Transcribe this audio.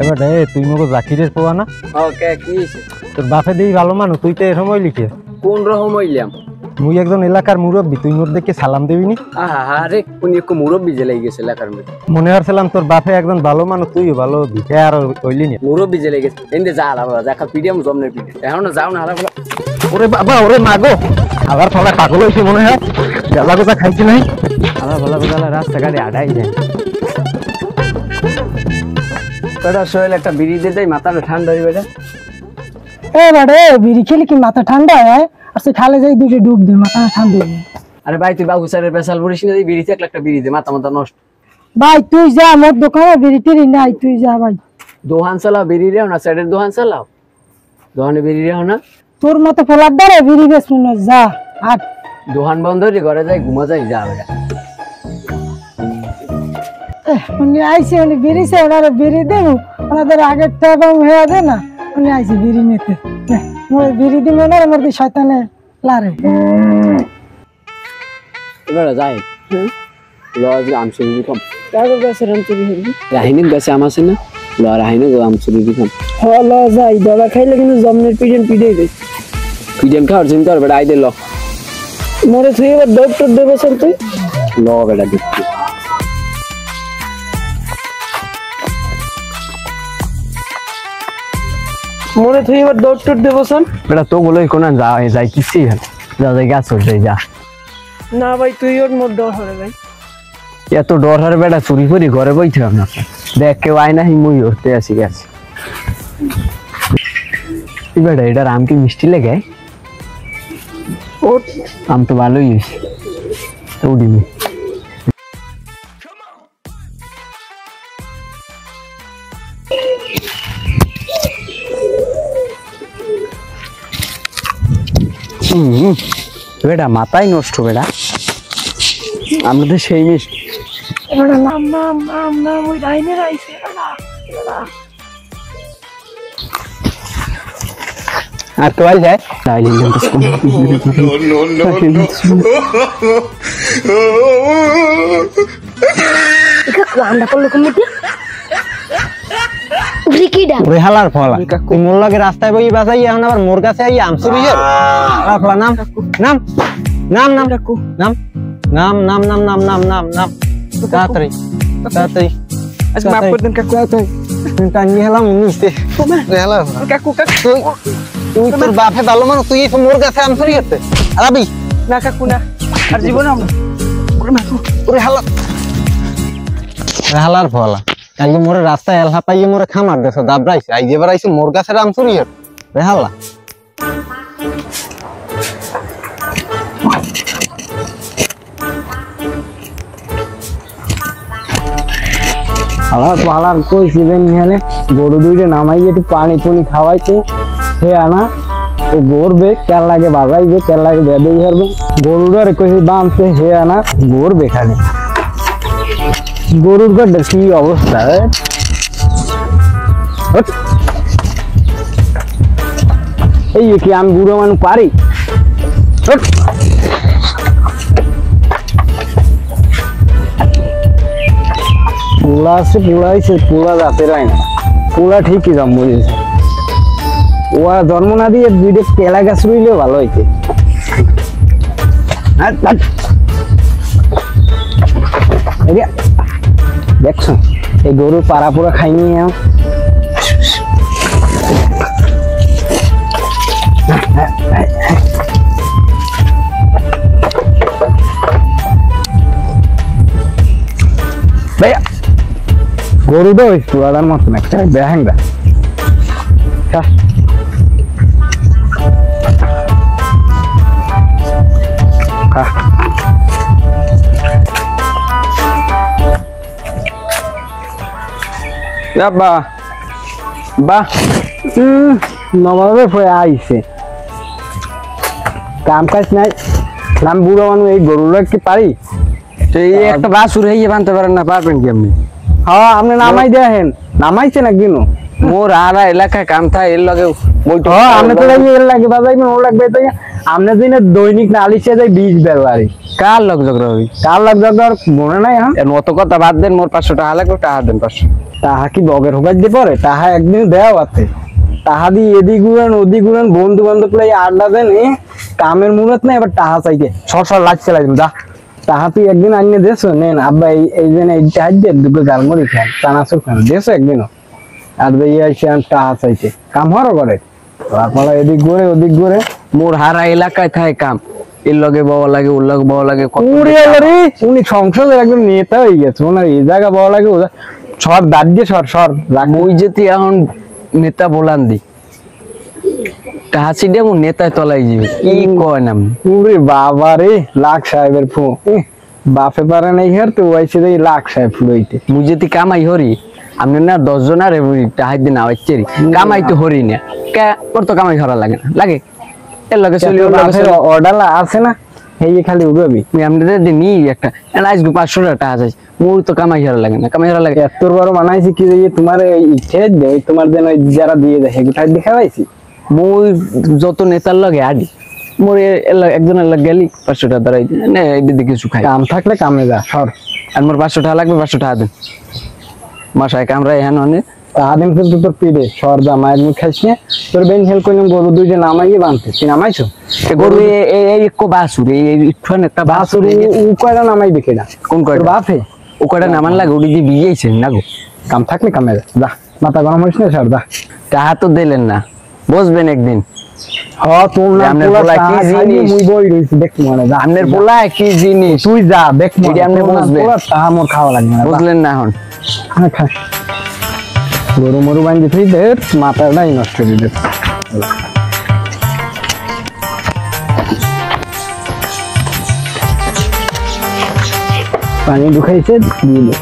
এবার তুই মগো জাকিরের পোয়া না? ওকে কি হইছে? তোর বাপে দেই ভালো মানুষ, তুই তো এরকম হইলি কে? কোন রকম হইলাম? মুই একজন এলাকার মুরব্বী, তুই মোর দেখে সালাম দিবিনি? আরে কোন এক মুরব্বী জেলে গেছে এলাকার মধ্যে। মনে হচ্ছিলাম তোর বাপে একজন ভালো মানুষ, তুইও ভালো দিকে আর হইলি না। মুরব্বী জেলে গেছে এন্ডে যা আলাদা দেখা পিডিএম জমনের পিডি এখন যাও না হারা। ওরে বাবা, ওরে মাগো, আবার ফলা পাগল হইছে মনে হয়। জ্বালা গোজা খাইছি নাই, আবার ভালো বেলা রাস্তাঘাটে আডাই যায়। তোরা শরীর একটা বিড়ি দিয়ে দেয়, মাথাটা ঠান্ডা হইবে। এ বাড়ে বিড়ি খেলে কি মাথা ঠান্ডা হয়? আর সে খালে যাই দুটো ডুব দে, মাথা ঠান্ডা হবে। আরে ভাই তুই বাবু স্যারের পেশাল পড়িস না, বিড়িতে একটা বিড়ি দে, মাথা মাথা নষ্ট। ভাই তুই যা, মোর দোকানে বিড়ি টিড়ি নাই, তুই যা ভাই। দোকান চালাও, বিড়ি রেও না, স্যারের দোকান চালাও, দোকানে বিড়ি রেও না। তোর মতো ফলার দ্বারা বিড়ি বেশ শুনে যা। আর দোকান বন্ধ হলে ঘরে যাই ঘুমা যাই, যা বেটা। উনি আইসে, উনি বিড়ি সে ওনারা বিড়ি দেবো, ওনাদের আগের টাকা হয়ে যায় না, উনি আইসে বিড়ি নিতে। মোর বিড়ি দিবে না, মোর কি শয়তানে লারে। এবার যাই লজ আমচুরি কম কাগজ গাছে আমচুরি হবি, রাহিনীর গাছে আম আছে না, ল রাহিনী গো আমচুরি কম। হ্যাঁ ল যাই, দলা খাইলে কিন্তু জমনের পিডিএম পিডে গেছে। পিডিএম খাওয়ার চিন্তা কর বেটা, আইদে ল মোরে তুই এবার ডক্টর দেবে চল, তুই ল বেটা দেখছি। মোরে তুই এবার ডক্টর দেবো চল। বেটা তো বলে কোন যাই কিসি যা যাই গাছ যাই যা। না ভাই তুই ওর মোর ডর হরে ভাই। এত ডর হারে বেটা, চুরি করি ঘরে বইতে হবে না, দেখ কেউ আয় না, মুই উঠতে আসি গেছে। বেটা এটার আম কি মিষ্টি লেগে? আম তো ভালোই হয়েছে, উঠিনি। বেটা মাথায় নষ্ট বেটা, আমাদের সেই মিষ্টি। নাম নাম নাম নাম ওই রাইনের আইছে। আর তো আল যায় হালার ফলা, তুই মোর লাগে রাস্তায় বই বাসাই, এখন আবার মোর কাছে আই আমচুরি নাম নাম নাম নাম নাম নাম নাম নাম নাম নাম নাম নাম তাড়াতাড়ি তাড়াতাড়ি মাফ করে দেন কাকু, টানিয়ে হেলাম নিতে হেলা কাকু। কাকু তুই তোর বাপে ভালো মানুষ, তুই মোর কাছে আমচুরি করতে আরাবি না কাকু না, আর জীবনে আমরা ওরে হালা হালার ফলা। একদম মোরে রাস্তায় এলহা পাইয়ে মোরে খামার দেশ দাবড়াইছে, আই এবার আইছে মোর কাছে আমচুরি রে হালা। আলার পালার কইছিলেন এখানে গরু দুইটা নামাই একটু পানি পুনি খাওয়াইছে, সে আনা ও গড়বে, কেল লাগে বাজাইবে, কেল লাগে বেঁধে ধরবে, গরুটারে কইছি বাঁধতে, হে আনা গড়বে খালি। গরুর গড়ে কি অবস্থা, এই কি আমি বুড়ো মানুষ পারি? পোলা আছে, পোলা হয়েছে, পোলা জাতের আইন, পোলা ঠিকই দাম বুঝেছে। ও জন্ম না দিয়ে দুইটা কেলা গাছ রইলেও ভালো হইতে। দেখছো এই গরু পাড়া পোড়া খাই নিয়ে গরু তো ওই চুয়াদার মতন একটা বেহাঙ্গা। বাহ বাহ নবাবে হয়ে আইছে, কাম কাজ নাই, আমি বুড়ো মানুষ, এই গরুরা কি পারি? এই একটা বাছুর হইয়ে বানতে পারেন না, পারবেন কি আপনি? হ্যাঁ আপনি নামাই দেখেন, নামাইছেন একদিন মোর আর এলাকায় কাম থাকে এর লগে বইতো। হ্যাঁ আপনি তো এর লাগে বাজাইবেন, ও লাগবে তাই আপনি দিনে দৈনিক নালিশে যাই 20 ফেব্রুয়ারি কার লগ ঝগড়া হই? কার লাগ দরকার মনে নাই? হ্যাঁ এর মতো কথা বাদ দেন, মোর 500 টাকা লাগবে, টাকা দেন 500। তাহা কি বগের হোকার দিয়ে পরে? তাহা একদিন দেওয়া আছে, তাহা দিয়ে এদিক ঘুরেন ওদিক ঘুরেন, বন্ধু বান্ধব লাই আড্ডা দেন, কামের মুরত না এবার টাহা চাইকে সর লাগ চালাই যা। তাহা তুই একদিন আনিয়ে দেছো, নেন আব্বা এই দিন এই টাইট দিয়ে দুটো গালমরি খান, চানাচুর খান, দেছো একদিনও। আর ভাই এসে টাহা চাইছে, কাম হরো করে আপনারা এদিক ঘুরে ওদিক ঘুরে। মোর হারা এলাকায় থাকে কাম, এর লগে বাবা লাগে, ওর লগে বাবা লাগে, উনি সংসদের একদম নেতা হয়ে গেছে, ওনার এই জায়গা বড় লাগে, সর দাঁত দিয়ে সর ওই যেতে এখন নেতা বলান দি টাহাসি দিয়ে মোর নেতায় তলাই যাবে, কি কয় নাম? ওরে বাবা রে, লাখ সাহেবের ফু বাপে পারে নাই হের তো ওইছে রে লাখ সাহেব ফুলইতে। মুই যেতে কামাই হরি, আপনি না 10 জনের টাহাই দিন আওয়াচ্ছেরি কামাই তো হরি না, কে ওর তো কামাই করা লাগে না, লাগে এর লগে চলি, ওর লগে চলি। অর্ডার আছে না, এই খালি উড়াবি আপনাদের নি একটা আজকে 500 টাকা আছে, মোর তো কামাই করা লাগে না, কামাই করা লাগে। এত বড় বানাইছি কি যে তোমার ইচ্ছে দেয়, তোমার যেন যারা দিয়ে দেয় সেগুলো দেখাইছি। মই যত নেতার লগে আডি, মোর একজনের লগে গেলি 500 টাকা ধরাই না, এদিকে কিছু খাই। কাম থাকলে কামে যা সর। আর মোর 500 টাকা লাগবে, 500 টাকা দেন মাসায় কামরা এখানে অনেক তাহাদিন কিন্তু তোর পিড়ে সর যা, মায়ের মুখ খাইস না তোর বেন হেল করলাম, গরু দুইটা নামাইয়ে বানতে, তুই নামাইছো গরু এই একটু বাসুর এই ইটখান একটা বাসুর ও কয়টা নামাই দেখে না, কোন কয়টা বাপে ও কয়টা নামান লাগে, ওটি দিয়ে বিয়েছেন না গো। কাম থাকলে কামে যা, যা মাথা গরম হইস না, সর যা। টাকা তো দিলেন না, বসবেন একদিন। হ্যাঁ তোর না আপনার পোলা পোলা কি কি জিনিস জিনিস? মুই বই রইছি দেখ মনে যা, আপনার পোলা কি জিনিস তুই যা দেখ এটি আপনি বুঝবেন। তা মোর খাওয়া লাগবে না, বুঝলেন না? এখন হ্যাঁ খা গরু মরু বান্ধি তুই দের মাথাটাই নষ্ট করে দে। পানি ঢুকাইছে দিয়ে দে।